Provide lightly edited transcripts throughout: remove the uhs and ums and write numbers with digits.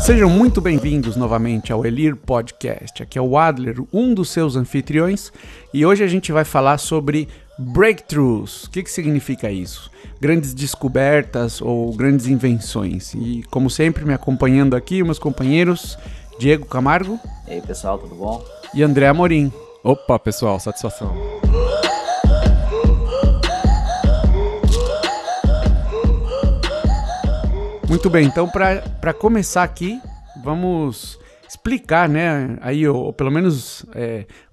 Sejam muito bem-vindos novamente ao Elir Podcast. Aqui é o Adler, um dos seus anfitriões, e hoje a gente vai falar sobre breakthroughs. O que significa isso? Grandes descobertas ou grandes invenções. E como sempre, me acompanhando aqui, meus companheiros Diego Camargo. E aí, pessoal, tudo bom? E André Amorim. Opa, pessoal, satisfação. Muito bem, então para começar aqui, vamos explicar, né, aí, ou pelo menos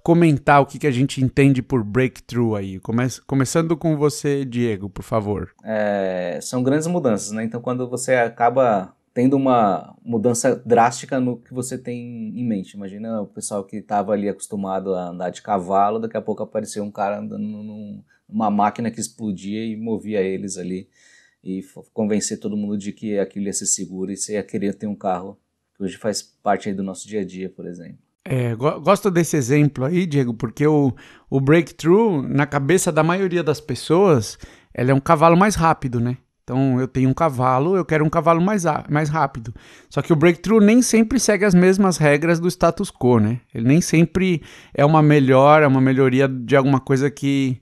comentar o que a gente entende por breakthrough aí. Começando com você, Diego, por favor. São grandes mudanças, né? Então, quando você acaba tendo uma mudança drástica no que você tem em mente. Imagina o pessoal que estava ali acostumado a andar de cavalo, daqui a pouco apareceu um cara andando numa máquina que explodia e movia eles ali. E convencer todo mundo de que aquilo ia ser seguro e você ia querer ter um carro que hoje faz parte aí do nosso dia a dia, por exemplo. Gosto desse exemplo aí, Diego, porque o breakthrough, na cabeça da maioria das pessoas, ele é um cavalo mais rápido, né? Então, eu tenho um cavalo, eu quero um cavalo mais rápido. Só que o breakthrough nem sempre segue as mesmas regras do status quo, né? Ele nem sempre é uma melhoria de alguma coisa que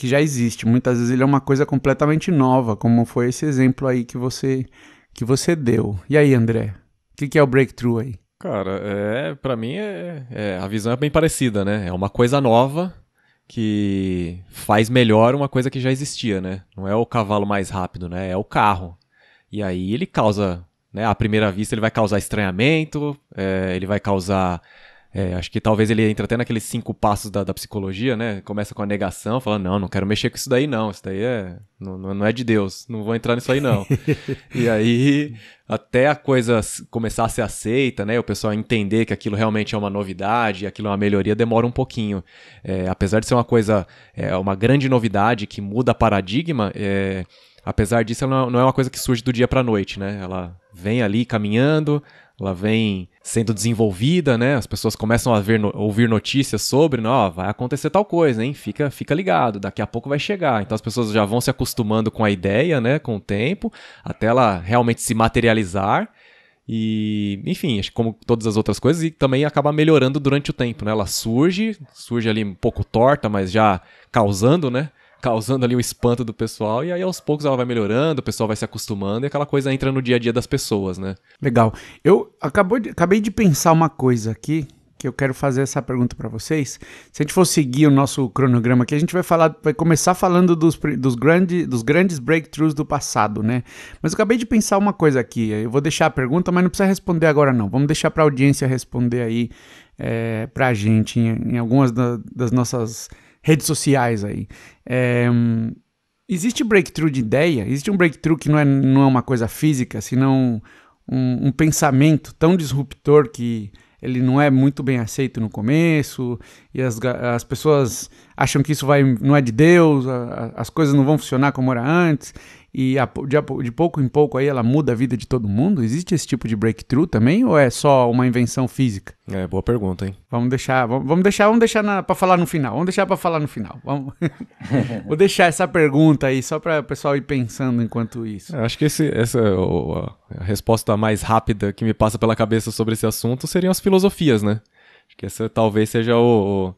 já existe. Muitas vezes ele é uma coisa completamente nova, como foi esse exemplo aí que você deu. E aí, André? O que é o breakthrough aí? Cara, pra mim a visão é bem parecida, né? É uma coisa nova que faz melhor uma coisa que já existia, né? Não é o cavalo mais rápido, né? É o carro. E aí ele causa, né? À primeira vista ele vai causar estranhamento, ele vai causar... acho que talvez ele entre até naqueles 5 passos da psicologia, né? Começa com a negação, falando, não quero mexer com isso daí não, isso daí não é de Deus, não vou entrar nisso aí não. E aí, até a coisa começar a ser aceita, né? O pessoal entender que aquilo realmente é uma novidade, aquilo é uma melhoria, demora um pouquinho. Apesar de ser uma coisa, uma grande novidade que muda paradigma, apesar disso, ela não é uma coisa que surge do dia para a noite, né? Ela vem ali caminhando, ela vem sendo desenvolvida, né? As pessoas começam a ouvir notícias sobre, vai acontecer tal coisa, hein? Fica ligado, daqui a pouco vai chegar. Então as pessoas já vão se acostumando com a ideia, né? Com o tempo, até ela realmente se materializar. E, enfim, acho que como todas as outras coisas, e também acaba melhorando durante o tempo, né? Ela surge ali um pouco torta, mas já causando, né? Causando ali o espanto do pessoal, e aí aos poucos ela vai melhorando, o pessoal vai se acostumando, e aquela coisa entra no dia a dia das pessoas, né? Legal. Eu acabei de pensar uma coisa aqui, que eu quero fazer essa pergunta para vocês. Se a gente for seguir o nosso cronograma aqui, a gente vai começar falando dos grandes breakthroughs do passado, né? Mas eu acabei de pensar uma coisa aqui, eu vou deixar a pergunta, mas não precisa responder agora não, vamos deixar para a audiência responder aí pra gente em algumas das nossas redes sociais aí. Existe breakthrough de ideia? Existe um breakthrough que não é uma coisa física, senão um pensamento tão disruptor que ele não é muito bem aceito no começo, e as pessoas acham que isso não é de Deus, as coisas não vão funcionar como era antes, e de pouco em pouco aí ela muda a vida de todo mundo? Existe esse tipo de breakthrough também, ou é só uma invenção física? Boa pergunta, hein? Vamos deixar para falar no final. Vou deixar essa pergunta aí só para o pessoal ir pensando enquanto isso. Acho que essa a resposta mais rápida que me passa pela cabeça sobre esse assunto seriam as filosofias, né? Acho que essa talvez seja o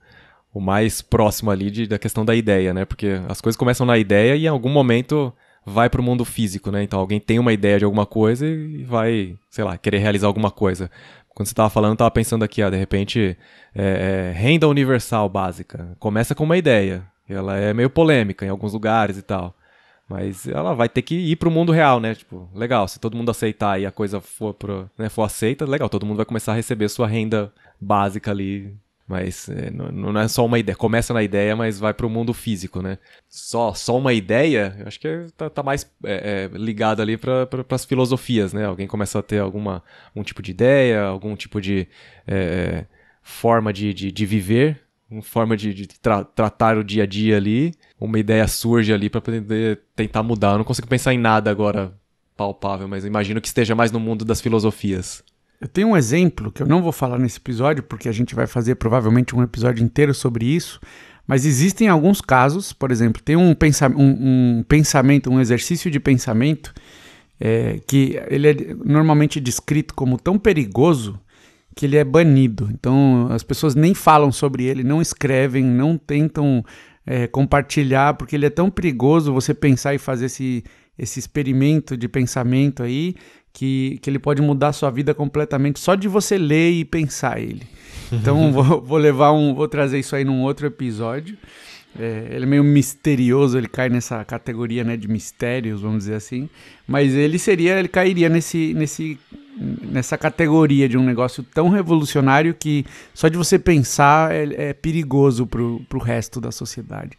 mais próximo ali da questão da ideia, né? Porque as coisas começam na ideia e em algum momento vai para o mundo físico, né? Então alguém tem uma ideia de alguma coisa e vai, sei lá, querer realizar alguma coisa. Quando você estava falando, eu estava pensando aqui, de repente, renda universal básica. Começa com uma ideia. Ela é meio polêmica em alguns lugares e tal. Mas ela vai ter que ir pro mundo real, né? Tipo, legal, se todo mundo aceitar e a coisa for aceita, legal, todo mundo vai começar a receber sua renda básica ali. Mas não é só uma ideia, começa na ideia, mas vai pro mundo físico, né? Só uma ideia, eu acho que tá mais ligado ali para as filosofias, né? Alguém começa a ter algum tipo de ideia, algum tipo de forma de viver, uma forma de tratar o dia a dia ali, uma ideia surge ali para poder tentar mudar. Eu não consigo pensar em nada agora palpável, mas imagino que esteja mais no mundo das filosofias. Eu tenho um exemplo que eu não vou falar nesse episódio, porque a gente vai fazer provavelmente um episódio inteiro sobre isso, mas existem alguns casos, por exemplo, tem um pensamento, um exercício de pensamento que ele é normalmente descrito como tão perigoso que ele é banido. Então as pessoas nem falam sobre ele, não escrevem, não tentam compartilhar, porque ele é tão perigoso você pensar e fazer esse experimento de pensamento aí, que ele pode mudar a sua vida completamente só de você ler e pensar ele. Então vou trazer isso aí num outro episódio. Ele é meio misterioso, ele cai nessa categoria, né, de mistérios, vamos dizer assim, mas ele cairia nessa categoria de um negócio tão revolucionário que só de você pensar é perigoso pro resto da sociedade.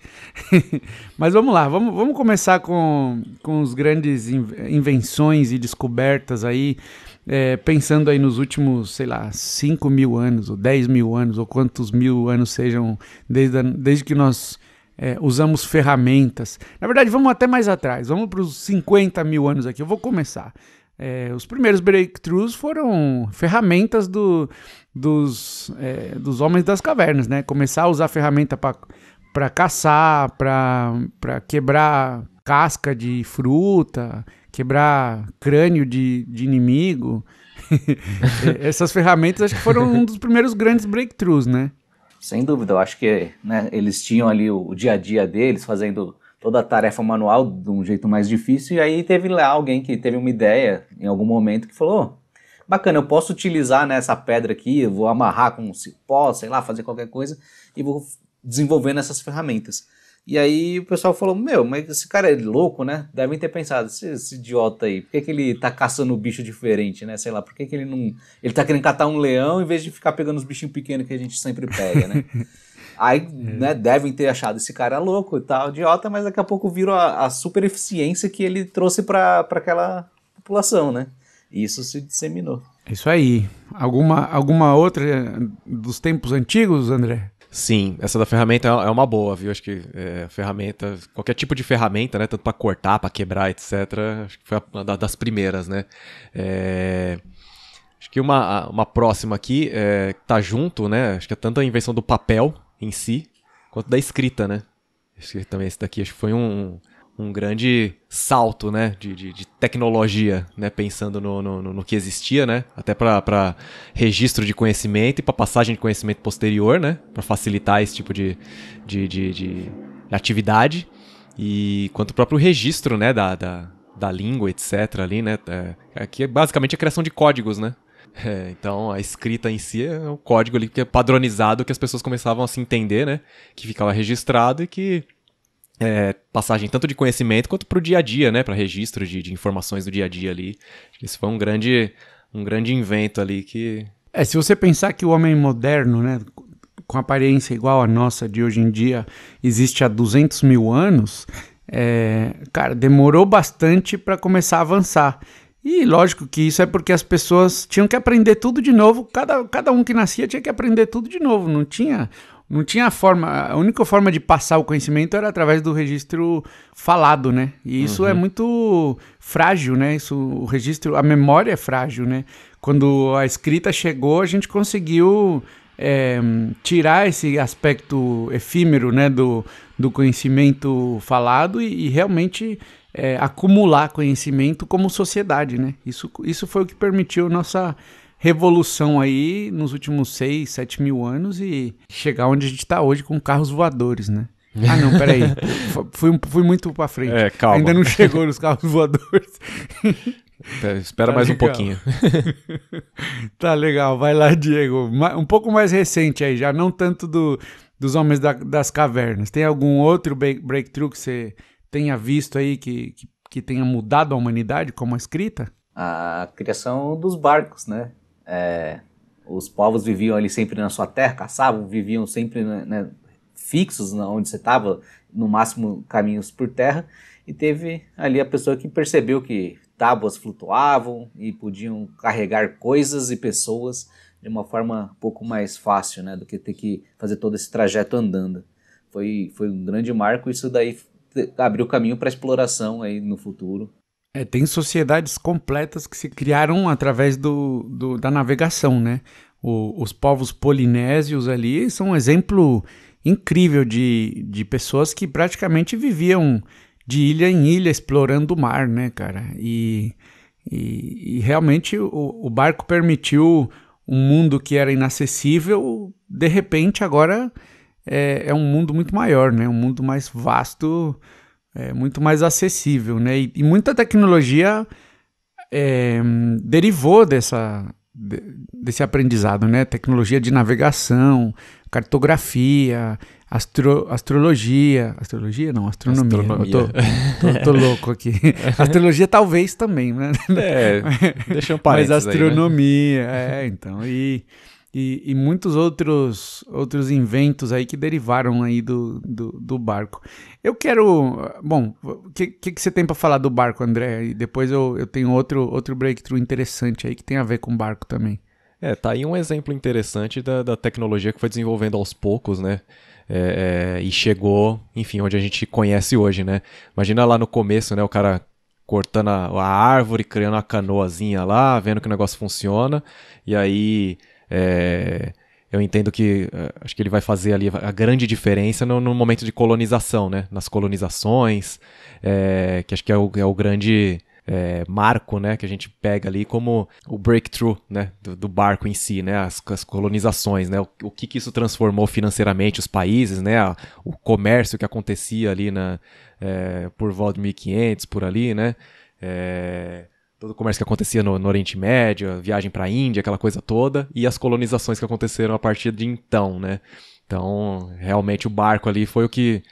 Mas vamos lá, vamos começar com os grandes invenções e descobertas aí, pensando aí nos últimos, sei lá, 5.000 anos, ou 10.000 anos, ou quantos mil anos sejam, desde que nós usamos ferramentas. Na verdade, vamos até mais atrás, vamos para os 50.000 anos aqui. Eu vou começar. Os primeiros breakthroughs foram ferramentas dos homens das cavernas, né? Começar a usar ferramenta para caçar, para quebrar casca de fruta, quebrar crânio de inimigo. Essas ferramentas acho que foram um dos primeiros grandes breakthroughs, né? Sem dúvida, eu acho que, né, eles tinham ali o dia a dia deles, fazendo toda a tarefa manual de um jeito mais difícil, e aí teve lá alguém que teve uma ideia em algum momento que falou, bacana, eu posso utilizar, né, essa pedra aqui, eu vou amarrar com um cipó, sei lá, fazer qualquer coisa, e vou desenvolvendo essas ferramentas. E aí o pessoal falou, mas esse cara é louco, né? Devem ter pensado, esse idiota aí, por que ele tá caçando um bicho diferente, né? Sei lá, por que ele não... Ele tá querendo catar um leão em vez de ficar pegando os bichinhos pequenos que a gente sempre pega, né? Aí, né, devem ter achado esse cara louco e tal, idiota, mas daqui a pouco viram a super eficiência que ele trouxe para aquela população, né? E isso se disseminou. Isso aí. Alguma outra dos tempos antigos, André? Sim, essa da ferramenta é uma boa, viu? Acho que ferramenta, qualquer tipo de ferramenta, né? Tanto para cortar, para quebrar, etc. Acho que foi uma das primeiras, né? Acho que uma próxima aqui tá junto, né? Acho que é tanto a invenção do papel em si, quanto da escrita, né? Acho que também esse daqui acho que foi um grande salto, né, de tecnologia, né, pensando no que existia, né, até para registro de conhecimento e para passagem de conhecimento posterior, né, para facilitar esse tipo de atividade, e quanto o próprio registro, né, da língua, etc, ali, né, que é basicamente a criação de códigos, né. Então a escrita em si é um código ali que é padronizado, que as pessoas começavam a se entender, né, que ficava registrado e que passagem tanto de conhecimento quanto para o dia a dia, né, para registro de informações do dia a dia ali. Isso foi um grande invento ali que... Se você pensar que o homem moderno, né, com aparência igual a nossa de hoje em dia, existe há 200.000 anos, cara, demorou bastante para começar a avançar. E lógico que isso é porque as pessoas tinham que aprender tudo de novo, cada um que nascia tinha que aprender tudo de novo, não tinha forma, a única forma de passar o conhecimento era através do registro falado, né? E isso é muito frágil, né? O registro, a memória é frágil, né? Quando a escrita chegou, a gente conseguiu tirar esse aspecto efímero, né, do conhecimento falado e realmente acumular conhecimento como sociedade, né? Isso foi o que permitiu nossa revolução aí nos últimos 6, 7 mil anos e chegar onde a gente está hoje com carros voadores, né? Ah, não, peraí. Fui muito pra frente. Calma. Ainda não chegou nos carros voadores. Espera mais legal. Um pouquinho. Tá legal, vai lá, Diego. Um pouco mais recente aí, já não tanto dos homens das cavernas. Tem algum outro breakthrough que você tenha visto aí que tenha mudado a humanidade, como a escrita? A criação dos barcos, né? Os povos viviam ali sempre na sua terra, caçavam, viviam sempre, né, fixos onde você estava, no máximo caminhos por terra, e teve ali a pessoa que percebeu que tábuas flutuavam e podiam carregar coisas e pessoas de uma forma um pouco mais fácil, né, do que ter que fazer todo esse trajeto andando. Foi um grande marco, isso daí abriu caminho para a exploração aí no futuro. Tem sociedades completas que se criaram através da navegação, né? Os povos polinésios ali são um exemplo incrível de pessoas que praticamente viviam de ilha em ilha explorando o mar, né, cara? E E realmente o barco permitiu um mundo que era inacessível, de repente agora é um mundo muito maior, né? Um mundo mais vasto, muito mais acessível, né? E muita tecnologia derivou desse aprendizado, né? Tecnologia de navegação, cartografia, astrologia. Astrologia não, astronomia. Eu tô louco aqui. Astrologia talvez também, né? Deixa um parênteses. Mas astronomia, aí, né? Então. E muitos outros inventos aí que derivaram aí do barco. Eu quero... Bom, o que você tem para falar do barco, André? E depois eu tenho outro breakthrough interessante aí que tem a ver com barco também. Tá aí um exemplo interessante da tecnologia que foi desenvolvendo aos poucos, né? E chegou, enfim, onde a gente conhece hoje, né? Imagina lá no começo, né? O cara cortando a árvore, criando uma canoazinha lá, vendo que o negócio funciona, e aí... eu entendo que acho que ele vai fazer ali a grande diferença no momento de colonização, né? Nas colonizações, que acho que é o grande marco, né? Que a gente pega ali como o breakthrough, né? Do barco em si, né? As colonizações, né? O que isso transformou financeiramente os países, né? O comércio que acontecia ali por volta de 1500, por ali, né? Todo o comércio que acontecia no Oriente Médio, a viagem para a Índia, aquela coisa toda, e as colonizações que aconteceram a partir de então, né? Então, realmente o barco ali foi o que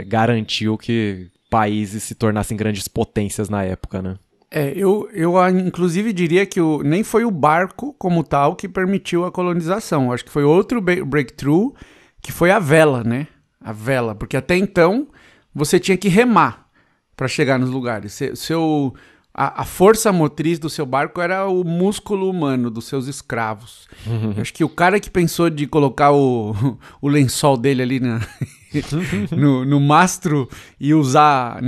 garantiu que países se tornassem grandes potências na época, né? Eu inclusive diria que nem foi o barco como tal que permitiu a colonização. Acho que foi outro breakthrough, que foi a vela, né? A vela, porque até então você tinha que remar para chegar nos lugares. A força motriz do seu barco era o músculo humano dos seus escravos. Acho que o cara que pensou de colocar o lençol dele ali no mastro e usar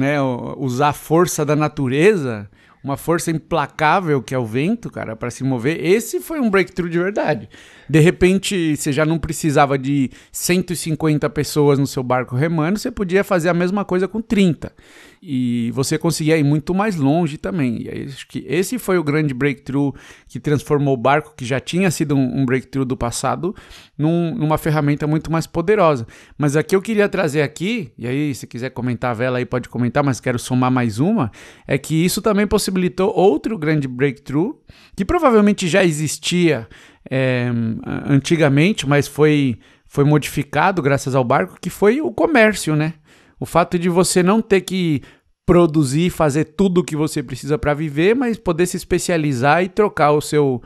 a força da natureza, uma força implacável que é o vento, cara, para se mover, esse foi um breakthrough de verdade. De repente, você já não precisava de 150 pessoas no seu barco remando, você podia fazer a mesma coisa com 30. E você conseguia ir muito mais longe também. E aí, acho que esse foi o grande breakthrough que transformou o barco, que já tinha sido um breakthrough do passado, numa ferramenta muito mais poderosa. Mas aqui eu queria trazer aqui, e aí se quiser comentar a vela aí pode comentar, mas quero somar mais uma, é que isso também possibilitou outro grande breakthrough, que provavelmente já existia antigamente, mas foi modificado graças ao barco, que foi o comércio, né? O fato de você não ter que produzir e fazer tudo o que você precisa para viver, mas poder se especializar e trocar o seu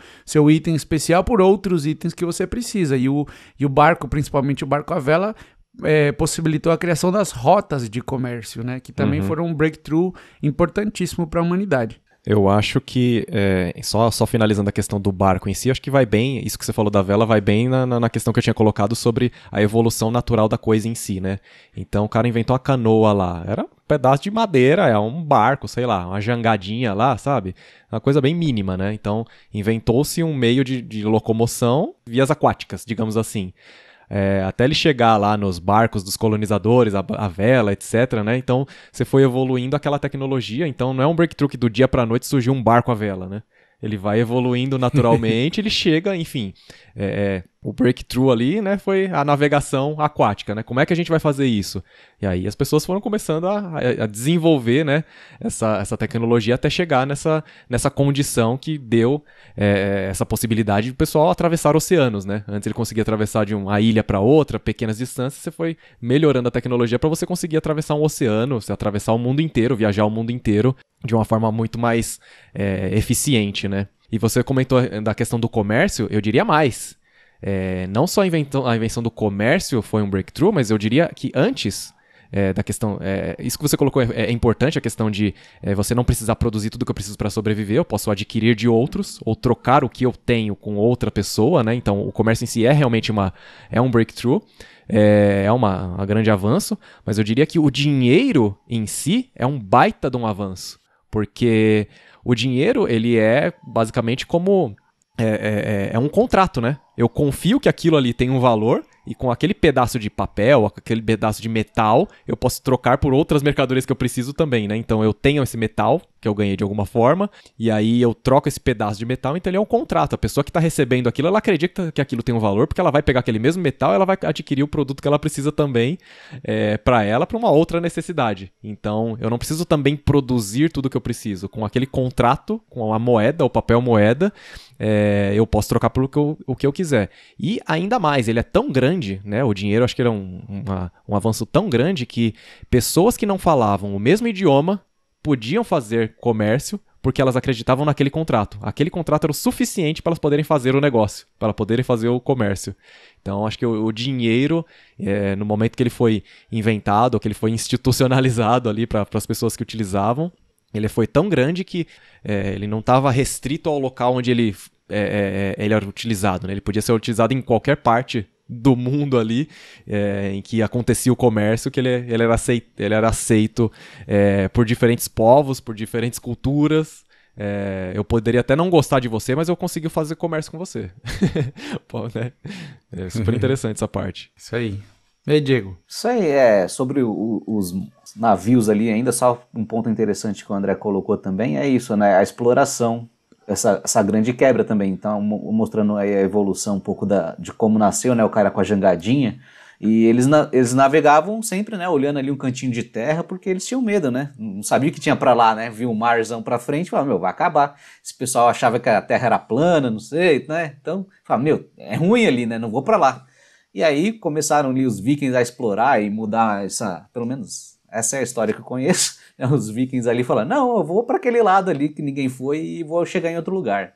item especial por outros itens que você precisa. E o barco, principalmente o barco à vela, possibilitou a criação das rotas de comércio, né? Que também foram um breakthrough importantíssimo para a humanidade. Eu acho que, só finalizando a questão do barco em si, acho que vai bem, isso que você falou da vela vai bem na questão que eu tinha colocado sobre a evolução natural da coisa em si, né? Então o cara inventou a canoa lá, era um pedaço de madeira, é um barco, sei lá, uma jangadinha lá, sabe? Uma coisa bem mínima, né? Então inventou-se um meio de locomoção, vias aquáticas, digamos assim. Até ele chegar lá nos barcos dos colonizadores, a vela, etc, né? Então, você foi evoluindo aquela tecnologia. Então, não é um breakthrough que do dia pra noite surgiu um barco à vela, né? Ele vai evoluindo naturalmente, ele chega, enfim... o breakthrough ali, né, foi a navegação aquática, né? Como é que a gente vai fazer isso? E aí as pessoas foram começando a desenvolver, né, essa tecnologia até chegar nessa condição que deu essa possibilidade do pessoal atravessar oceanos, né? Antes ele conseguia atravessar de uma ilha para outra, pequenas distâncias, você foi melhorando a tecnologia para você conseguir atravessar um oceano, você atravessar o mundo inteiro, viajar o mundo inteiro de uma forma muito mais eficiente, né? E você comentou da questão do comércio, eu diria mais. Não só a invenção do comércio foi um breakthrough, mas eu diria que antes da questão... isso que você colocou é importante, a questão de você não precisar produzir tudo que eu preciso para sobreviver, eu posso adquirir de outros, ou trocar o que eu tenho com outra pessoa, né? Então o comércio em si é realmente um breakthrough, um grande avanço, mas eu diria que o dinheiro em si é um baita de um avanço, porque o dinheiro ele é basicamente como... É um contrato, né? Eu confio que aquilo ali tem um valor e com aquele pedaço de papel, aquele pedaço de metal, eu posso trocar por outras mercadorias que eu preciso também, né? Então eu tenho esse metal, que eu ganhei de alguma forma, e aí eu troco esse pedaço de metal, então ele é um contrato. A pessoa que está recebendo aquilo, ela acredita que aquilo tem um valor, porque ela vai pegar aquele mesmo metal e ela vai adquirir o produto que ela precisa também para uma outra necessidade. Então, eu não preciso também produzir tudo que eu preciso. Com aquele contrato, com a moeda, o papel moeda, eu posso trocar por o que eu quiser. E ainda mais, ele é tão grande, né? O dinheiro, acho que ele é um avanço tão grande que pessoas que não falavam o mesmo idioma podiam fazer comércio porque elas acreditavam naquele contrato. Aquele contrato era o suficiente para elas poderem fazer o negócio, para poderem fazer o comércio. Então, acho que o dinheiro, no momento que ele foi inventado, que ele foi institucionalizado ali para as pessoas que utilizavam, ele foi tão grande que ele não estava restrito ao local onde ele era utilizado, né? Ele podia ser utilizado em qualquer parte do mundo ali em que acontecia o comércio, que ele era aceito por diferentes povos, por diferentes culturas. Eu poderia até não gostar de você, mas eu consegui fazer comércio com você. Pô, né? É super interessante essa parte. Isso aí. E aí, Diego? Isso aí sobre os navios ali, ainda só um ponto interessante que o André colocou também, é isso, né? A exploração. Essa grande quebra também, então mostrando aí a evolução um pouco de como nasceu, né, o cara com a jangadinha, e eles navegavam sempre, né, olhando ali um cantinho de terra, porque eles tinham medo, né, não sabia que tinha pra lá, né, viu o marzão pra frente e falava, vai acabar, esse pessoal achava que a terra era plana, não sei, né, então, falava, é ruim ali, né, não vou pra lá, e aí começaram ali os vikings a explorar e mudar pelo menos essa é a história que eu conheço, os vikings ali falando, não, eu vou para aquele lado ali que ninguém foi e vou chegar em outro lugar,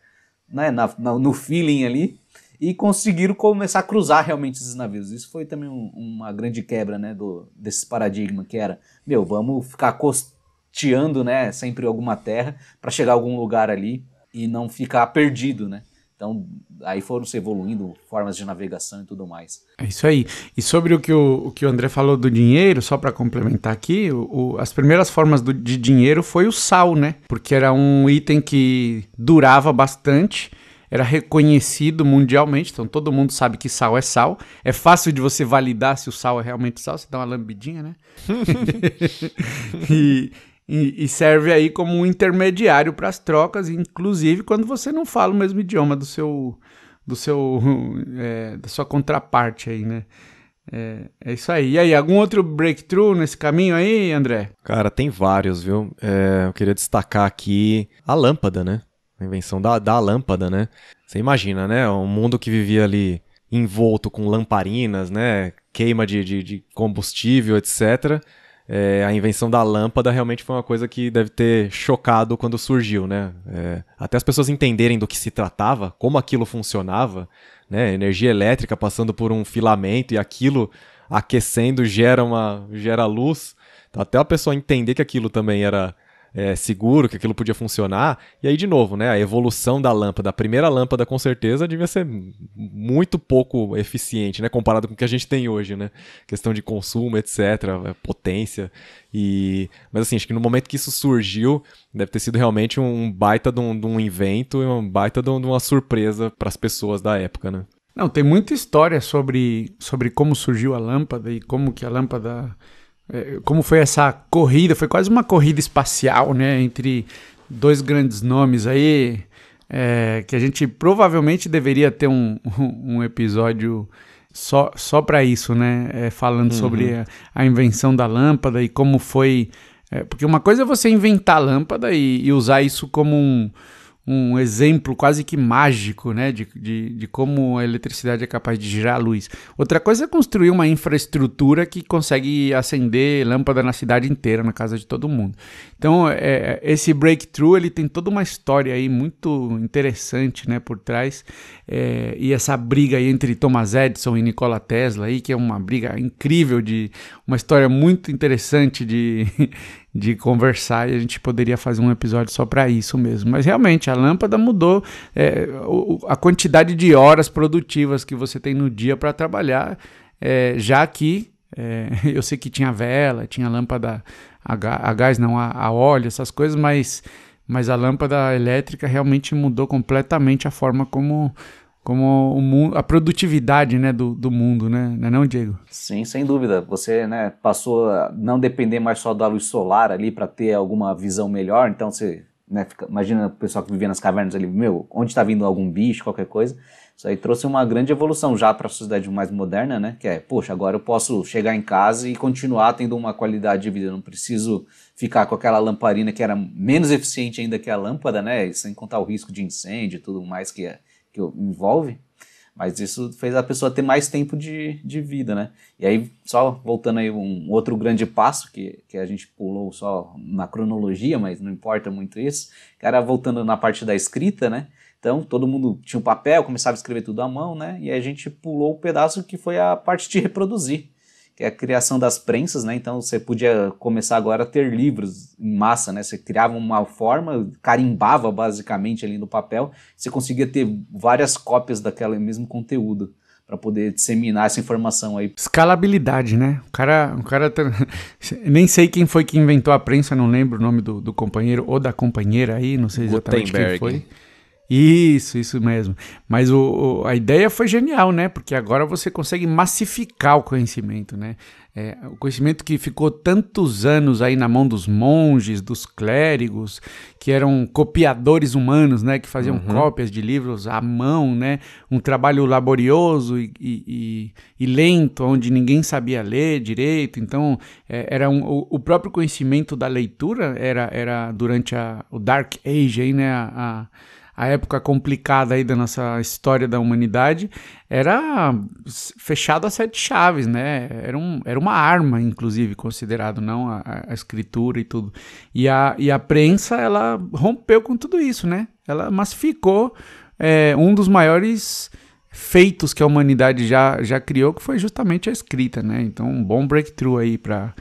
né? No feeling ali, e conseguiram começar a cruzar realmente esses navios. Isso foi também uma grande quebra, né, desse paradigma que era, vamos ficar costeando, né, sempre alguma terra para chegar a algum lugar ali e não ficar perdido, né? Então, aí foram se evoluindo formas de navegação e tudo mais. É isso aí. E sobre o que o André falou do dinheiro, só para complementar aqui, as primeiras formas de dinheiro foi o sal, né? Porque era um item que durava bastante, era reconhecido mundialmente, então todo mundo sabe que sal é sal. É fácil de você validar se o sal é realmente sal, você dá uma lambidinha, né? E serve aí como um intermediário para as trocas, inclusive quando você não fala o mesmo idioma da sua contraparte aí, né? É isso aí. E aí, algum outro breakthrough nesse caminho aí, André? Cara, tem vários, viu? Eu queria destacar aqui a lâmpada, né? A invenção da lâmpada, né? Você imagina, né? Um mundo que vivia ali envolto com lamparinas, né? Queima de combustível, etc., a invenção da lâmpada realmente foi uma coisa que deve ter chocado quando surgiu, né? Até as pessoas entenderem do que se tratava, como aquilo funcionava, né? Energia elétrica passando por um filamento e aquilo aquecendo gera luz. Então, até a pessoa entender que aquilo também era seguro, que aquilo podia funcionar. E aí, de novo, né, a evolução da lâmpada. A primeira lâmpada, com certeza, devia ser muito pouco eficiente, né, comparado com o que a gente tem hoje, né? Questão de consumo, etc., potência. Mas assim, acho que no momento que isso surgiu, deve ter sido realmente um baita de um invento e um baita de uma surpresa para as pessoas da época, né? Não, tem muita história sobre como surgiu a lâmpada e como que a lâmpada... como foi essa corrida, foi quase uma corrida espacial, né, entre dois grandes nomes aí, que a gente provavelmente deveria ter um episódio só para isso, né, falando sobre a invenção da lâmpada e como foi, porque uma coisa é você inventar a lâmpada e usar isso como um exemplo quase que mágico, né, de como a eletricidade é capaz de gerar luz. Outra coisa é construir uma infraestrutura que consegue acender lâmpada na cidade inteira, na casa de todo mundo. Então, esse breakthrough, ele tem toda uma história aí muito interessante, né, por trás, e essa briga aí entre Thomas Edison e Nikola Tesla aí, que é uma briga incrível, uma história muito interessante de conversar, e a gente poderia fazer um episódio só para isso mesmo. Mas realmente, a lâmpada mudou a quantidade de horas produtivas que você tem no dia para trabalhar, já que eu sei que tinha vela, tinha lâmpada a gás, não, a óleo, essas coisas, mas a lâmpada elétrica realmente mudou completamente a forma como como o mundo, a produtividade, né, do mundo, né? Não é não, Diego? Sim, sem dúvida. Você, né, passou a não depender mais só da luz solar ali para ter alguma visão melhor. Então você, né, imagina o pessoal que vivia nas cavernas ali, onde está vindo algum bicho, qualquer coisa. Isso aí trouxe uma grande evolução já para a sociedade mais moderna, né? Que é, poxa, agora eu posso chegar em casa e continuar tendo uma qualidade de vida. Eu não preciso ficar com aquela lamparina que era menos eficiente ainda que a lâmpada, né? Sem contar o risco de incêndio e tudo mais que envolve. Mas isso fez a pessoa ter mais tempo de vida, né? E aí, só voltando aí um outro grande passo que a gente pulou só na cronologia, mas não importa muito isso, que era voltando na parte da escrita, né? Então, todo mundo tinha um papel, começava a escrever tudo à mão, né? E aí a gente pulou o pedaço que foi a parte de reproduzir, que é a criação das prensas, né? Então, você podia começar agora a ter livros em massa, né? Você criava uma forma, carimbava basicamente ali no papel, você conseguia ter várias cópias daquele mesmo conteúdo para poder disseminar essa informação aí. Escalabilidade, né? O cara nem sei quem foi que inventou a prensa, não lembro o nome do companheiro ou da companheira aí, não sei exatamente quem foi. Isso mesmo. Mas a ideia foi genial, né? Porque agora você consegue massificar o conhecimento, né? O conhecimento que ficou tantos anos aí na mão dos monges, dos clérigos, que eram copiadores humanos, né? Que faziam cópias de livros à mão, né? Um trabalho laborioso e lento, onde ninguém sabia ler direito. Então, o próprio conhecimento da leitura era durante o Dark Age, aí, né? A época complicada aí da nossa história da humanidade, era fechado a 7 chaves, né? Era uma arma, inclusive, considerado, não a escritura e tudo. E a prensa, ela rompeu com tudo isso, né? Ela massificou um dos maiores feitos que a humanidade já criou, que foi justamente a escrita, né? Então, um bom breakthrough aí para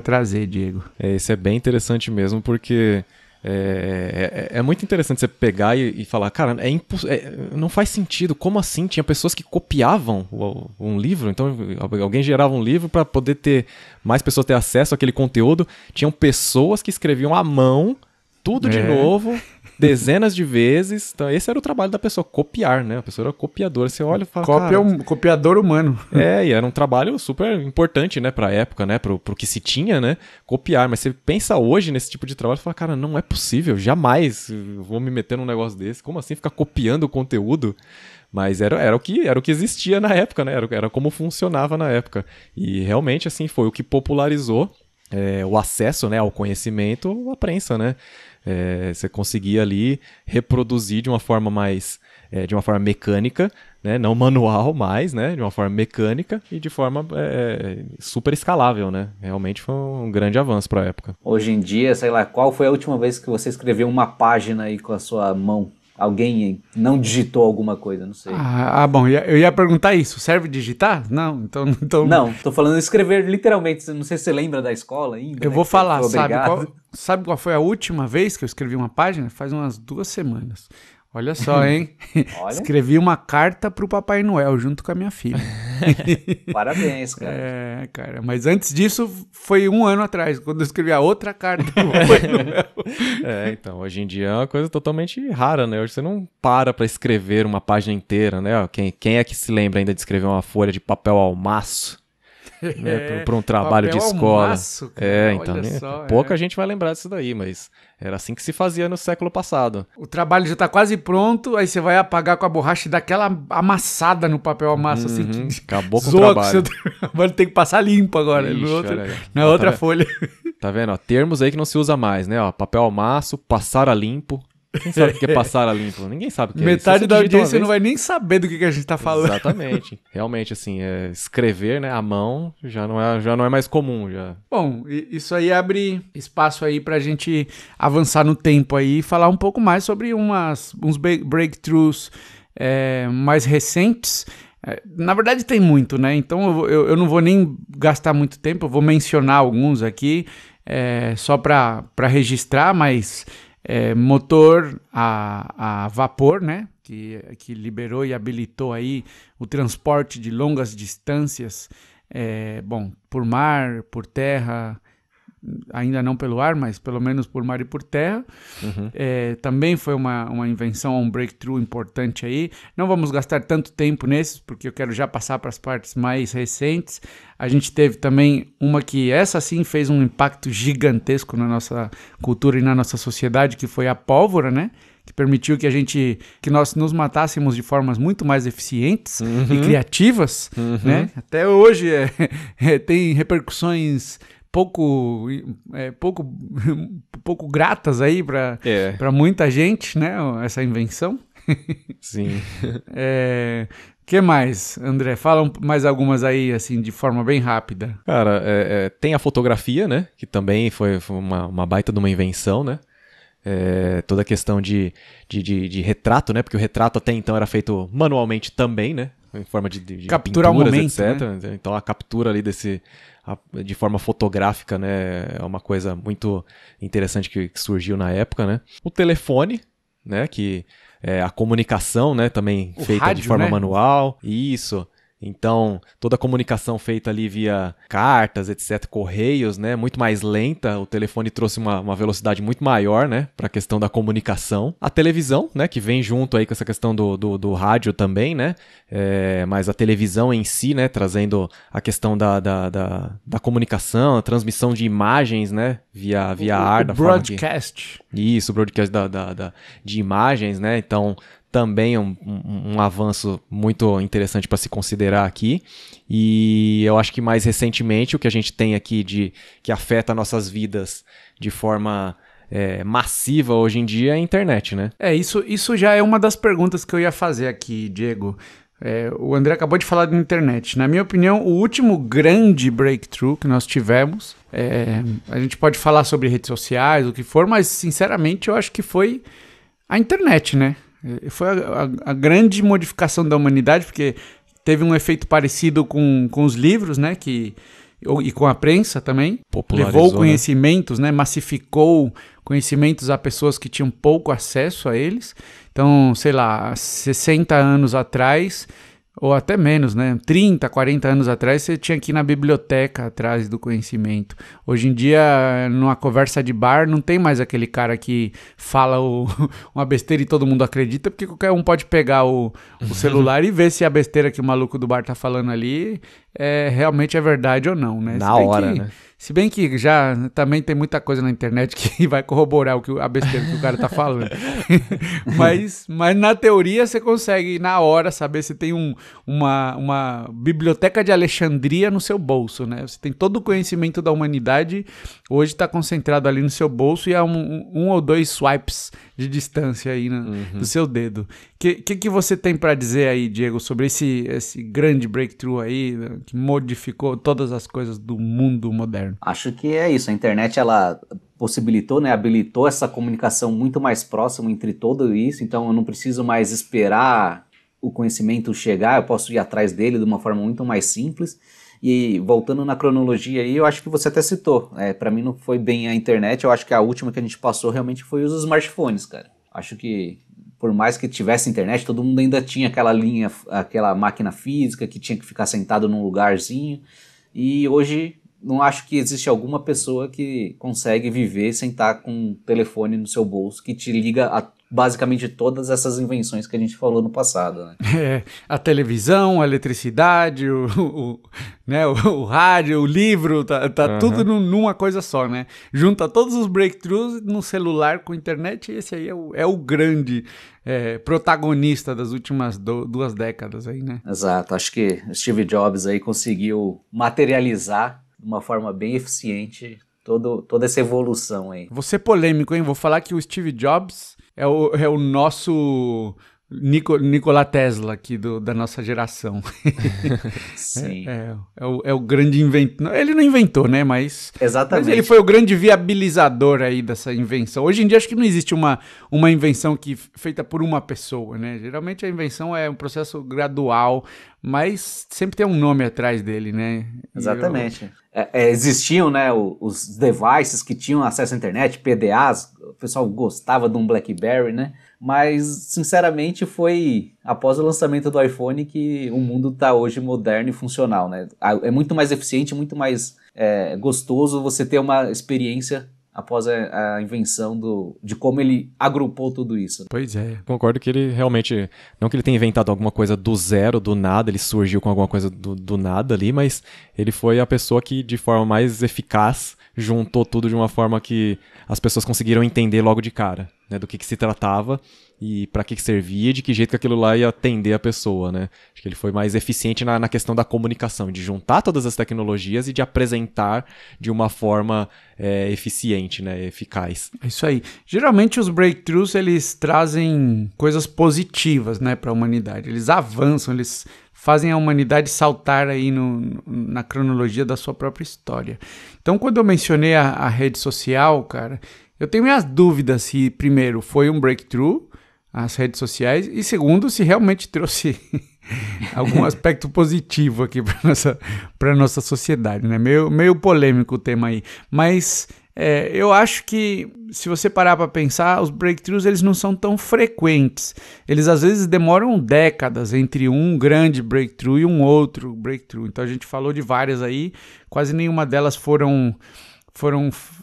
trazer, Diego. Isso é bem interessante mesmo, porque... É muito interessante você pegar e falar, cara, não faz sentido, como assim? Tinha pessoas que copiavam um livro, então alguém gerava um livro para poder ter mais pessoas ter acesso àquele conteúdo. Tinham pessoas que escreviam à mão, tudo de novo, dezenas de vezes. Então esse era o trabalho da pessoa, copiar, né? A pessoa era copiadora. Você olha e fala, Cópia é um copiador humano. E era um trabalho super importante, né, pra época, né, pro que se tinha, né, copiar. Mas você pensa hoje nesse tipo de trabalho e fala, cara, não é possível, jamais vou me meter num negócio desse. Como assim ficar copiando o conteúdo? Mas era o que existia na época, né, era como funcionava na época. E realmente, assim, foi o que popularizou o acesso, né, ao conhecimento, a prensa, né. Você conseguia ali reproduzir de uma forma mais... de uma forma mecânica, né? Não manual mais, né? De uma forma mecânica e de forma super escalável, né? Realmente foi um grande avanço para a época. Hoje em dia, sei lá, qual foi a última vez que você escreveu uma página aí com a sua mão? Alguém não digitou alguma coisa, não sei. Bom, eu ia perguntar isso. Serve digitar? Não, então... Não, tô falando de escrever literalmente. Não sei se você lembra da escola ainda. Eu vou falar, sabe qual foi a última vez que eu escrevi uma página? Faz umas 2 semanas. Olha só, hein? Olha. Escrevi uma carta pro Papai Noel junto com a minha filha. Parabéns, cara. Cara. Mas antes disso, foi 1 ano atrás, quando eu escrevi a outra carta pro Papai Noel. Então, hoje em dia é uma coisa totalmente rara, né? Hoje você não para escrever uma página inteira, né? Quem é que se lembra ainda de escrever uma folha de papel ao maço? Né, para um trabalho de escola. Maço, cara, então, pouca gente vai lembrar disso daí, mas era assim que se fazia no século passado. O trabalho já tá quase pronto, aí você vai apagar com a borracha e dá aquela amassada no papel amasso, assim. Acabou com o trabalho. Agora tem que passar limpo agora, na outra folha. Tá vendo? Ó, termos aí que não se usa mais, né? Ó, papel amasso, passar a limpo. Quem sabe o que é passar a limpo? Ninguém sabe o que é isso. Metade da audiência não vai nem saber do que a gente tá falando. Exatamente. Realmente, assim, escrever, né, à mão já não é mais comum. Já. Bom, isso aí abre espaço aí pra gente avançar no tempo aí e falar um pouco mais sobre uns breakthroughs mais recentes. Na verdade tem muito, né? Então eu não vou nem gastar muito tempo, eu vou mencionar alguns aqui só pra registrar, mas... motor a vapor, né? Que liberou e habilitou aí o transporte de longas distâncias, por mar, por terra, ainda não pelo ar, mas pelo menos por mar e por terra. Também foi uma invenção, um breakthrough importante aí. Não vamos gastar tanto tempo nesses, porque eu quero já passar para as partes mais recentes. A gente teve também uma que essa sim fez um impacto gigantesco na nossa cultura e na nossa sociedade, que foi a pólvora, né? Que permitiu que nós nos matássemos de formas muito mais eficientes e criativas, né? Até hoje tem repercussões pouco gratas aí para muita gente, né? Essa invenção. Sim. Que mais, André? Fala mais algumas aí, assim, de forma bem rápida. Cara, tem a fotografia, né? Que também foi uma baita de uma invenção, né? Toda a questão de retrato, né? Porque o retrato até então era feito manualmente também, né? Em forma de capturar pinturas, o momento, etc. Né? Então a captura ali de forma fotográfica, né? É uma coisa muito interessante que surgiu na época, né? O telefone, né? Que é a comunicação, né? Também feita rádio, de forma né? manual. Isso. Então, toda a comunicação feita ali via cartas, etc., correios, né, muito mais lenta. O telefone trouxe uma velocidade muito maior, né, para a questão da comunicação. A televisão, né, que vem junto aí com essa questão do rádio também, né, mas a televisão em si, né, trazendo a questão da comunicação, a transmissão de imagens, né, via ar. O broadcast. Isso, o broadcast de imagens, né, então também um avanço muito interessante para se considerar aqui. E eu acho que mais recentemente o que a gente tem aqui que afeta nossas vidas de forma massiva hoje em dia é a internet, né? Isso já é uma das perguntas que eu ia fazer aqui, Diego. O André acabou de falar da internet. Na minha opinião, o último grande breakthrough que nós tivemos, a gente pode falar sobre redes sociais, o que for, mas sinceramente eu acho que foi a internet, né? Foi a grande modificação da humanidade, porque teve um efeito parecido com os livros, né? E com a prensa também. Levou conhecimentos, né? Massificou conhecimentos a pessoas que tinham pouco acesso a eles. Então, sei lá, 60 anos atrás, ou até menos, né? 30, 40 anos atrás, você tinha que ir na biblioteca atrás do conhecimento. Hoje em dia, numa conversa de bar, não tem mais aquele cara que fala uma besteira e todo mundo acredita, porque qualquer um pode pegar o celular e ver se a besteira que o maluco do bar tá falando ali realmente é verdade ou não, né? Na hora, né? Se bem que já também tem muita coisa na internet que vai corroborar a besteira que o cara tá falando. mas na teoria você consegue, na hora, saber se tem uma biblioteca de Alexandria no seu bolso, né? Você tem todo o conhecimento da humanidade, hoje está concentrado ali no seu bolso e há um ou dois swipes de distância aí do seu dedo. Que você tem para dizer aí, Diego, sobre esse grande breakthrough aí, que modificou todas as coisas do mundo moderno? Acho que é isso. A internet, ela possibilitou, né, habilitou essa comunicação muito mais próxima entre tudo isso. Então eu não preciso mais esperar o conhecimento chegar, eu posso ir atrás dele de uma forma muito mais simples. E voltando na cronologia aí, eu acho que você até citou. Para mim não foi bem a internet, eu acho que a última que a gente passou realmente foi os smartphones, cara. Acho que por mais que tivesse internet, todo mundo ainda tinha aquela máquina física que tinha que ficar sentado num lugarzinho. E hoje não acho que existe alguma pessoa que consegue viver sem estar com um telefone no seu bolso que te liga a basicamente todas essas invenções que a gente falou no passado, né? A televisão, a eletricidade, o rádio, o livro, tá tudo numa coisa só, né? Junta todos os breakthroughs no celular com internet e esse aí é o grande protagonista das últimas 2 décadas aí, né? Exato, acho que Steve Jobs aí conseguiu materializar de uma forma bem eficiente toda essa evolução aí. Vou ser polêmico, hein? Vou falar que o Steve Jobs é o nosso Nikola Tesla aqui da nossa geração. Sim. É o grande inventor. Ele não inventou, né? Exatamente. Mas ele foi o grande viabilizador aí dessa invenção. Hoje em dia acho que não existe uma invenção feita por uma pessoa, né? Geralmente a invenção é um processo gradual, mas sempre tem um nome atrás dele, né? Exatamente. Existiam, né, os devices que tinham acesso à internet, PDAs, o pessoal gostava de um BlackBerry, né? Mas, sinceramente, foi após o lançamento do iPhone que o mundo está hoje moderno e funcional, né? É muito mais eficiente, muito mais gostoso você ter uma experiência após a invenção de como ele agrupou tudo isso. Pois é. Concordo que ele realmente, não que ele tenha inventado alguma coisa do zero, do nada, ele surgiu com alguma coisa do nada ali, mas ele foi a pessoa que, de forma mais eficaz, juntou tudo de uma forma que as pessoas conseguiram entender logo de cara, né, do que se tratava e para que servia e de que jeito que aquilo lá ia atender a pessoa, né? Acho que ele foi mais eficiente na questão da comunicação, de juntar todas as tecnologias e de apresentar de uma forma eficiente, né, eficaz. É isso aí. Geralmente os breakthroughs, eles trazem coisas positivas, né, para a humanidade. Eles avançam, eles fazem a humanidade saltar aí na cronologia da sua própria história. Então, quando eu mencionei a rede social, cara, eu tenho minhas dúvidas se, primeiro, foi um breakthrough, as redes sociais, e segundo, se realmente trouxe algum aspecto positivo aqui para nossa sociedade, né? Meio polêmico o tema aí, mas eu acho que, se você parar para pensar, os breakthroughs eles não são tão frequentes, eles às vezes demoram décadas entre um grande breakthrough e um outro breakthrough, então a gente falou de várias aí, quase nenhuma delas foram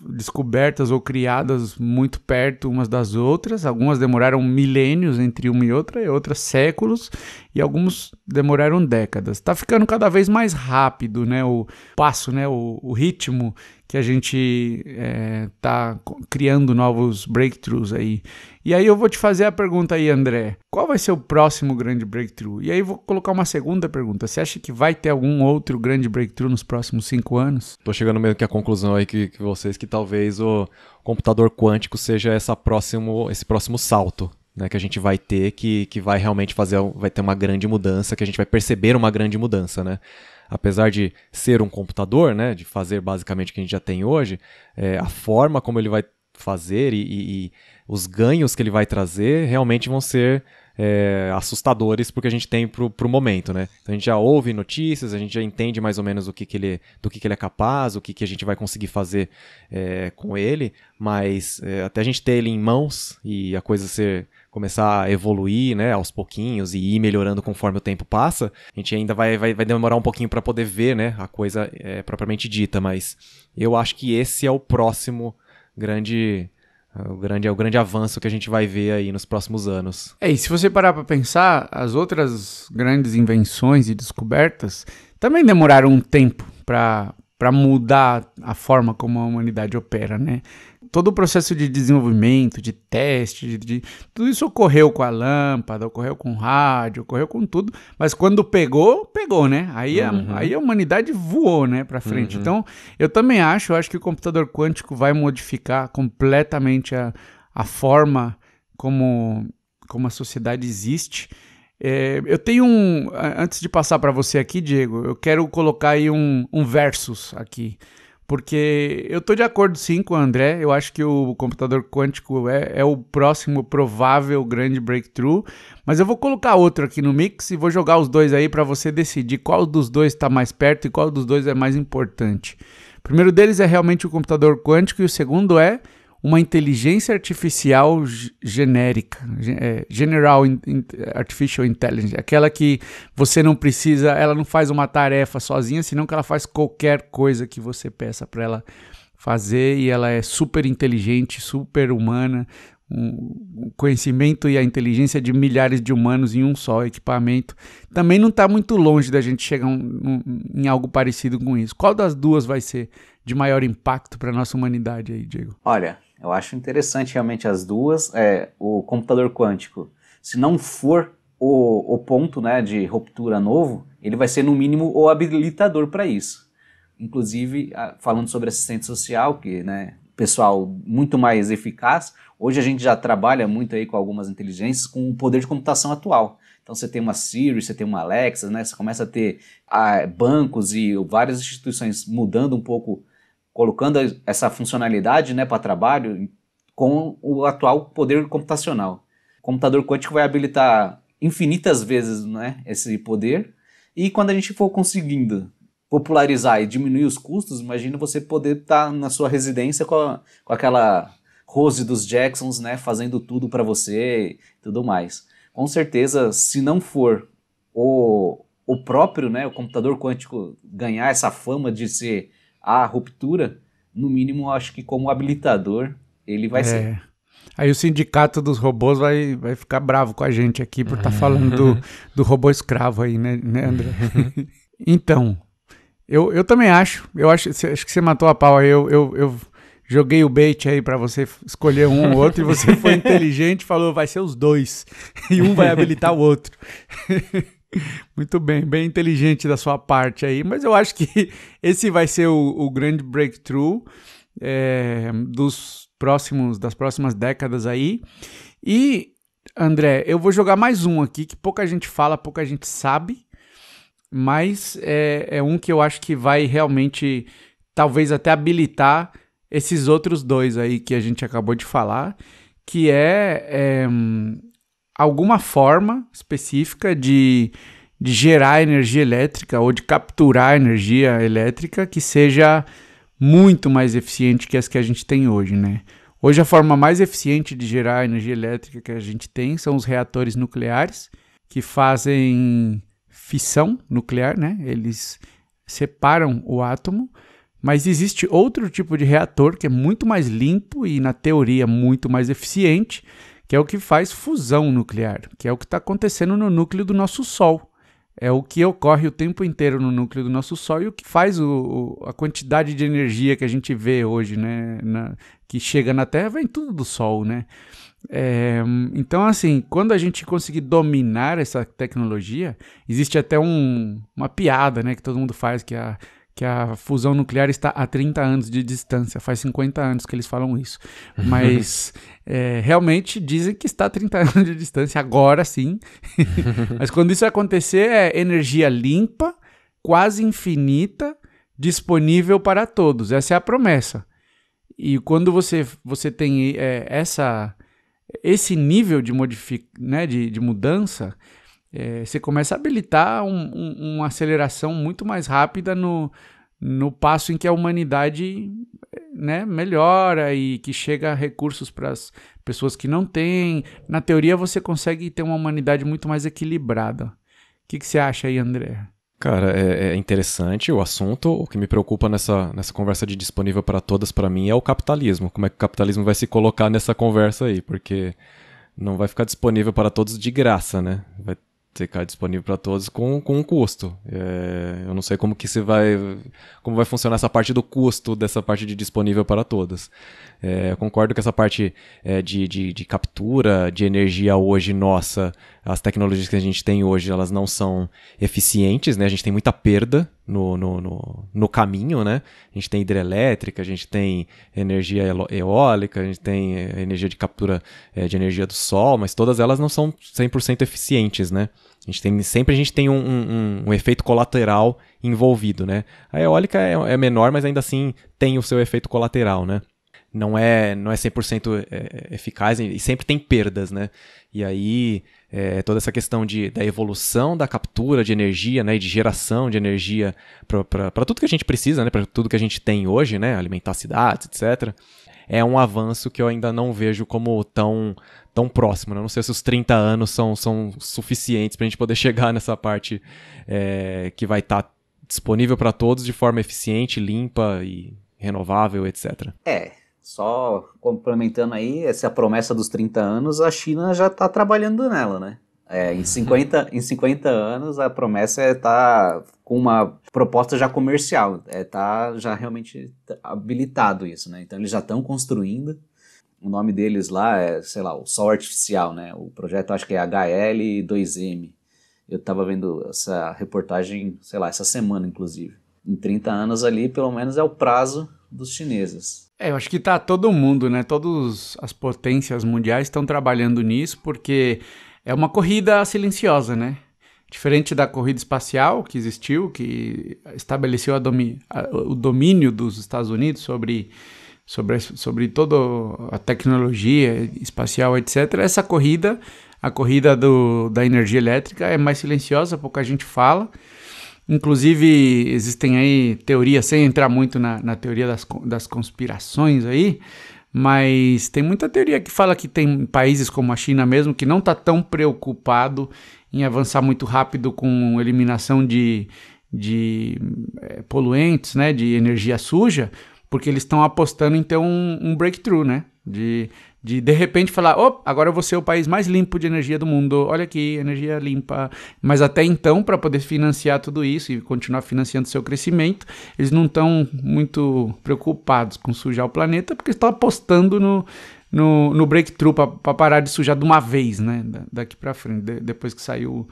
descobertas ou criadas muito perto umas das outras. Algumas demoraram milênios entre uma e outras séculos, e algumas demoraram décadas. Está ficando cada vez mais rápido, né, o passo, né, o ritmo que a gente está criando novos breakthroughs aí. E aí eu vou te fazer a pergunta aí, André. Qual vai ser o próximo grande breakthrough? E aí vou colocar uma segunda pergunta. Você acha que vai ter algum outro grande breakthrough nos próximos 5 anos? Tô chegando meio que à conclusão aí que vocês, que talvez o computador quântico seja esse próximo salto, né, que a gente vai ter, que vai realmente vai ter uma grande mudança, que a gente vai perceber uma grande mudança, né? Apesar de ser um computador, né, de fazer basicamente o que a gente já tem hoje, a forma como ele vai fazer e os ganhos que ele vai trazer realmente vão ser assustadores porque a gente tem pro momento, né? Então a gente já ouve notícias, a gente já entende mais ou menos do que ele é capaz, o que a gente vai conseguir fazer com ele, mas até a gente ter ele em mãos e a coisa começar a evoluir, né, aos pouquinhos e ir melhorando conforme o tempo passa, a gente ainda vai demorar um pouquinho para poder ver, né, a coisa propriamente dita, mas eu acho que esse é o próximo grande avanço que a gente vai ver aí nos próximos anos. E se você parar para pensar, as outras grandes invenções e descobertas também demoraram um tempo para mudar a forma como a humanidade opera, né? Todo o processo de desenvolvimento, de teste, tudo isso ocorreu com a lâmpada, ocorreu com o rádio, ocorreu com tudo, mas quando pegou, né? Aí a humanidade voou, né, para frente. Então, eu também acho que o computador quântico vai modificar completamente a forma como a sociedade existe. Eu tenho antes de passar para você aqui, Diego, eu quero colocar aí um versus aqui. Porque eu estou de acordo sim com o André, eu acho que o computador quântico é o próximo provável grande breakthrough, mas eu vou colocar outro aqui no mix e vou jogar os dois aí para você decidir qual dos dois está mais perto e qual dos dois é mais importante. O primeiro deles é realmente o computador quântico e o segundo é uma inteligência artificial genérica, General Artificial Intelligence, aquela que você não precisa, ela não faz uma tarefa sozinha, senão que ela faz qualquer coisa que você peça para ela fazer, e ela é super inteligente, super humana, o conhecimento e a inteligência de milhares de humanos em um só equipamento. Também não está muito longe da gente chegar em algo parecido com isso. Qual das duas vai ser de maior impacto para a nossa humanidade aí, Diego? Olha, eu acho interessante realmente as duas. O computador quântico, se não for o ponto, né, de ruptura novo, ele vai ser no mínimo o habilitador para isso. Inclusive, falando sobre assistente social, que, né, pessoal muito mais eficaz, hoje a gente já trabalha muito aí com algumas inteligências com o poder de computação atual. Então você tem uma Siri, você tem uma Alexa, né, você começa a ter bancos e várias instituições mudando um pouco, colocando essa funcionalidade, né, para trabalho com o atual poder computacional. O computador quântico vai habilitar infinitas vezes, né, esse poder, E quando a gente for conseguindo popularizar e diminuir os custos, imagina você poder estar na sua residência com aquela Rose dos Jacksons, né, fazendo tudo para você e tudo mais. Com certeza, se não for o próprio, né, o computador quântico ganhar essa fama de ser a ruptura, no mínimo, acho que como habilitador, ele vai ser. Aí o sindicato dos robôs vai ficar bravo com a gente aqui por estar falando do robô escravo aí, né André? Então, eu também acho que você matou a pau aí, eu joguei o bait aí pra você escolher um ou outro e você foi inteligente e falou, vai ser os dois, e um vai habilitar o outro. Muito bem inteligente da sua parte aí, mas eu acho que esse vai ser o grande breakthrough das próximas décadas aí. E, André, eu vou jogar mais um aqui, que pouca gente fala, pouca gente sabe, mas é um que eu acho que vai realmente, talvez até habilitar esses outros dois aí que a gente acabou de falar, que alguma forma específica de gerar energia elétrica ou de capturar energia elétrica que seja muito mais eficiente que as que a gente tem hoje, né? Hoje a forma mais eficiente de gerar energia elétrica que a gente tem são os reatores nucleares, que fazem fissão nuclear, né? Eles separam o átomo, mas existe outro tipo de reator que é muito mais limpo e, na teoria, muito mais eficiente, que é o que faz fusão nuclear, que é o que está acontecendo no núcleo do nosso Sol. É o que ocorre o tempo inteiro no núcleo do nosso Sol e o que faz a quantidade de energia que a gente vê hoje, né, que chega na Terra, vem tudo do Sol, né? Então, assim, quando a gente conseguir dominar essa tecnologia, existe até uma piada, né, que todo mundo faz, que a fusão nuclear está a 30 anos de distância. Faz 50 anos que eles falam isso. Mas realmente dizem que está a 30 anos de distância, agora sim. Mas quando isso acontecer, é energia limpa, quase infinita, disponível para todos. Essa é a promessa. E quando você tem esse nível de mudança, você começa a habilitar uma aceleração muito mais rápida no passo em que a humanidade, né, melhora e que chega a recursos para as pessoas que não têm. Na teoria, você consegue ter uma humanidade muito mais equilibrada. O que você acha aí, André? Cara, é interessante o assunto. O que me preocupa nessa conversa de disponível para todas, para mim, é o capitalismo. Como é que o capitalismo vai se colocar nessa conversa aí? Porque não vai ficar disponível para todos de graça, né? Vai ficar disponível para todos com um custo. Eu não sei como vai funcionar essa parte do custo dessa parte de disponível para todas. Eu concordo que essa parte de captura de energia hoje, as tecnologias que a gente tem hoje, elas não são eficientes, né? A gente tem muita perda no caminho, né? A gente tem hidrelétrica, a gente tem energia eólica, a gente tem energia de captura de energia do sol, mas todas elas não são 100% eficientes, né? Sempre a gente tem um efeito colateral envolvido, né? A eólica é menor, mas ainda assim tem o seu efeito colateral, né? Não é 100% eficaz e sempre tem perdas, né? E aí toda essa questão da evolução da captura de energia, né, e de geração de energia para tudo que a gente precisa, né, para tudo que a gente tem hoje, né, alimentar cidades, etc., é um avanço que eu ainda não vejo como tão próximo, né? Não sei se os 30 anos são suficientes para a gente poder chegar nessa parte que vai estar disponível para todos de forma eficiente, limpa e renovável, etc. Só complementando aí, essa promessa dos 30 anos, a China já está trabalhando nela, né? Em 50 anos, a promessa é estar com uma proposta já comercial, tá já realmente habilitado isso, né? Então eles já estão construindo, o nome deles lá é, sei lá, o Sol Artificial, né? O projeto acho que é HL2M. Eu estava vendo essa reportagem, sei lá, essa semana, inclusive. Em 30 anos ali, pelo menos é o prazo dos chineses. Eu acho que tá todo mundo, né? Todas as potências mundiais estão trabalhando nisso, porque é uma corrida silenciosa, né? Diferente da corrida espacial que existiu, que estabeleceu o domínio dos Estados Unidos sobre toda a tecnologia espacial, etc. Essa corrida, a corrida da energia elétrica, é mais silenciosa, pouca gente fala. Inclusive, existem aí teorias, sem entrar muito na teoria das conspirações aí, mas tem muita teoria que fala que tem países como a China mesmo que não está tão preocupado em avançar muito rápido com eliminação de poluentes, né, de energia suja, porque eles estão apostando em ter um breakthrough, né, de repente falar, agora eu vou ser o país mais limpo de energia do mundo, olha aqui, energia limpa. Mas até então, para poder financiar tudo isso e continuar financiando seu crescimento, eles não estão muito preocupados com sujar o planeta, porque estão apostando no breakthrough para parar de sujar de uma vez, né, daqui para frente, depois que saiu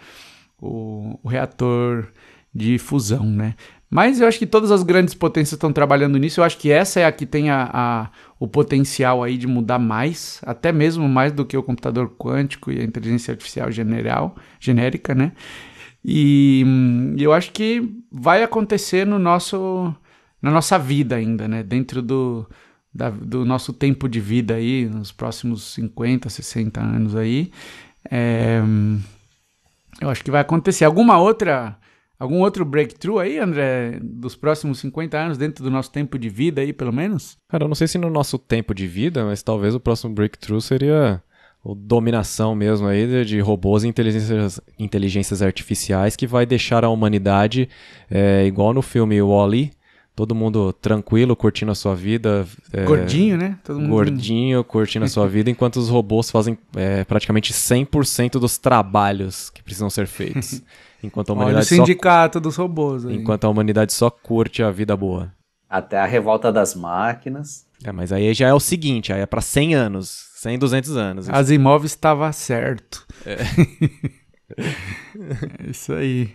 o reator de fusão, né. Mas eu acho que todas as grandes potências estão trabalhando nisso. Eu acho que essa é a que tem o potencial aí de mudar mais, até mesmo mais do que o computador quântico e a inteligência artificial genérica, né? E eu acho que vai acontecer na nossa vida ainda, né? Dentro do nosso tempo de vida aí, nos próximos 50, 60 anos aí. Eu acho que vai acontecer. Algum outro breakthrough aí, André, dos próximos 50 anos, dentro do nosso tempo de vida aí, pelo menos? Cara, eu não sei se no nosso tempo de vida, mas talvez o próximo breakthrough seria a dominação mesmo aí de robôs e inteligências artificiais que vai deixar a humanidade igual no filme Wall-E, todo mundo tranquilo, curtindo a sua vida. Gordinho, né? Todo mundo gordinho, curtindo a sua vida, enquanto os robôs fazem praticamente 100% dos trabalhos que precisam ser feitos. Enquanto a humanidade Olha o sindicato dos robôs aí. Enquanto a humanidade só curte a vida boa. Até a revolta das máquinas. Mas aí já é o seguinte, aí é para 100 anos, 100, 200 anos. Asimov estava certo. É isso aí.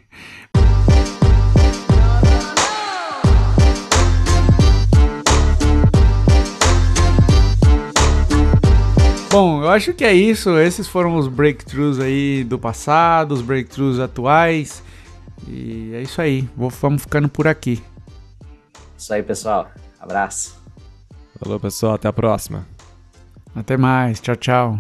Bom, eu acho que é isso. Esses foram os breakthroughs aí do passado, os breakthroughs atuais. E é isso aí. Vamos ficando por aqui. Isso aí, pessoal. Abraço. Falou, pessoal. Até a próxima. Até mais. Tchau, tchau.